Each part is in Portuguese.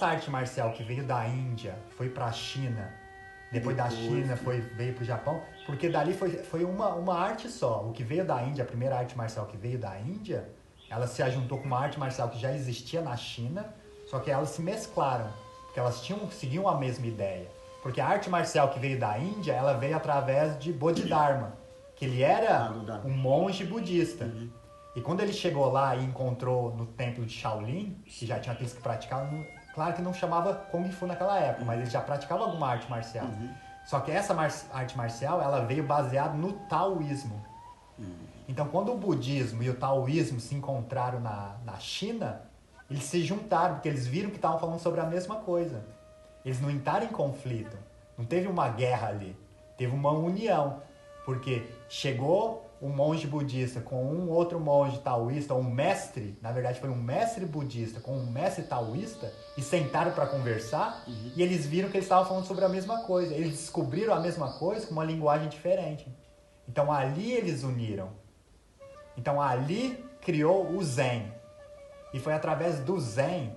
essa arte marcial que veio da Índia, foi pra China, depois da China veio pro Japão, porque dali foi uma arte só. O que veio da Índia, a primeira arte marcial que veio da Índia, ela se ajuntou com uma arte marcial que já existia na China, só que elas se mesclaram, porque elas seguiam a mesma ideia. Porque a arte marcial que veio da Índia, ela veio através de Bodhidharma, que ele era um monge budista. Uhum. E quando ele chegou lá e encontrou no templo de Shaolin, que já tinha aqueles que praticavam, claro que não chamava Kung Fu naquela época, mas ele já praticava alguma arte marcial. Uhum. Só que essa arte marcial, ela veio baseada no taoísmo. Uhum. Então, quando o budismo e o taoísmo se encontraram na China, eles se juntaram, porque eles viram que estavam falando sobre a mesma coisa. Eles não entraram em conflito. Não teve uma guerra ali. Teve uma união. Porque chegou um monge budista com um outro monge taoísta, ou um mestre, na verdade foi um mestre budista com um mestre taoísta, e sentaram para conversar, e eles viram que eles estavam falando sobre a mesma coisa. Eles descobriram a mesma coisa com uma linguagem diferente. Então ali eles uniram. Então ali criou o Zen. E foi através do Zen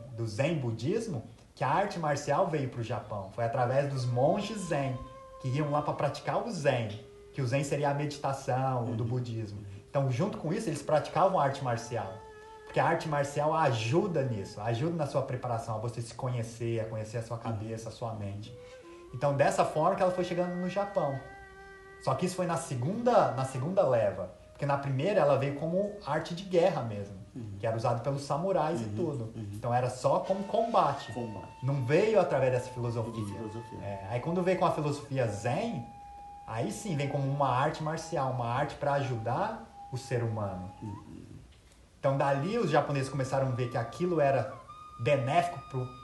budismo, que a arte marcial veio para o Japão. Foi através dos monges Zen, que iam lá para praticar o Zen, que o Zen seria a meditação do budismo. Então, junto com isso, eles praticavam a arte marcial. Porque a arte marcial ajuda nisso, ajuda na sua preparação, a você se conhecer, a conhecer a sua cabeça, a sua mente. Então, dessa forma que ela foi chegando no Japão. Só que isso foi na segunda leva. Porque na primeira ela veio como arte de guerra mesmo, que era usado pelos samurais e tudo. Então era só como combate. Não veio através dessa filosofia. Aí quando veio com a filosofia Zen, aí sim vem como uma arte marcial, uma arte para ajudar o ser humano. Então dali os japoneses começaram a ver que aquilo era benéfico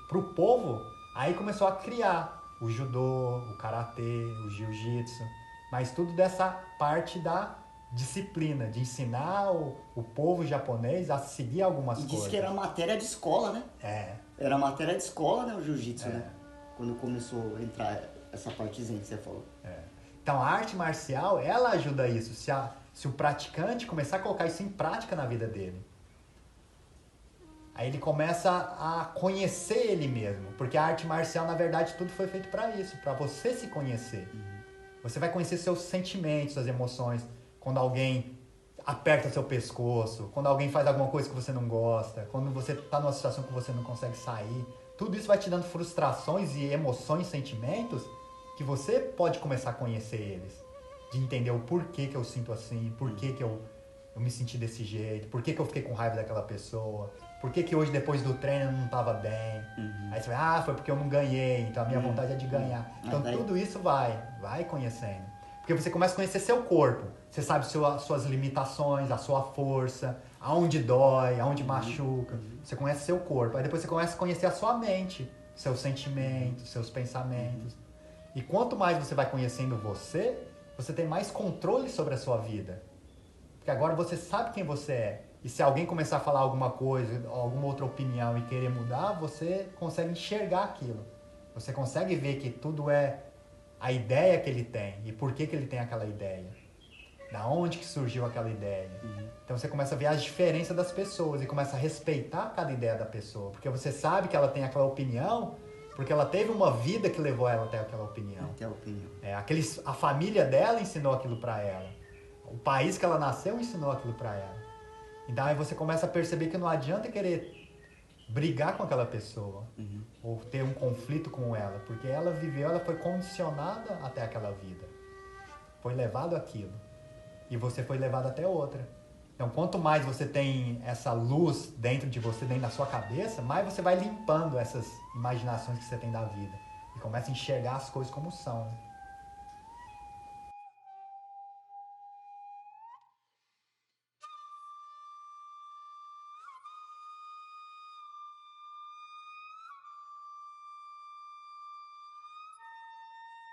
pro povo, aí começou a criar o judô, o karatê, o jiu-jitsu, mas tudo dessa parte da disciplina, de ensinar o povo japonês a seguir algumas coisas. E disse que era matéria de escola, né? Era matéria de escola, né, o jiu-jitsu, né? Quando começou a entrar essa partezinha que você falou. Então a arte marcial, ela ajuda isso, se o praticante começar a colocar isso em prática na vida dele. Aí ele começa a conhecer ele mesmo, porque a arte marcial, na verdade, tudo foi feito para isso, para você se conhecer. Você vai conhecer seus sentimentos, suas emoções. Quando alguém aperta seu pescoço, quando alguém faz alguma coisa que você não gosta, quando você está numa situação que você não consegue sair, tudo isso vai te dando frustrações e emoções, sentimentos, que você pode começar a conhecer eles. De entender o porquê que eu sinto assim, porquê que eu me senti desse jeito, porquê que eu fiquei com raiva daquela pessoa, porquê que hoje depois do treino eu não estava bem. Aí você vai, foi porque eu não ganhei, então a minha vontade é de ganhar. Então tudo isso vai conhecendo. Porque você começa a conhecer seu corpo. Você sabe suas limitações, a sua força, aonde dói, aonde machuca. Você conhece seu corpo. Aí depois você começa a conhecer a sua mente, seus sentimentos, seus pensamentos. E quanto mais você vai conhecendo você tem mais controle sobre a sua vida. Porque agora você sabe quem você é. E se alguém começar a falar alguma coisa, alguma outra opinião e querer mudar, você consegue enxergar aquilo. Você consegue ver que tudo é a ideia que ele tem e por que ele tem aquela ideia. Da onde que surgiu aquela ideia. Então você começa a ver as diferenças das pessoas e começa a respeitar cada ideia da pessoa. Porque você sabe que ela tem aquela opinião porque ela teve uma vida que levou ela até aquela opinião. A família dela ensinou aquilo para ela. O país que ela nasceu ensinou aquilo para ela. Então aí você começa a perceber que não adianta querer brigar com aquela pessoa ou ter um conflito com ela, porque ela foi condicionada até aquela vida. Foi levado aquilo. E você foi levado até outra. Então, quanto mais você tem essa luz dentro de você, dentro da sua cabeça, mais você vai limpando essas imaginações que você tem da vida. E começa a enxergar as coisas como são.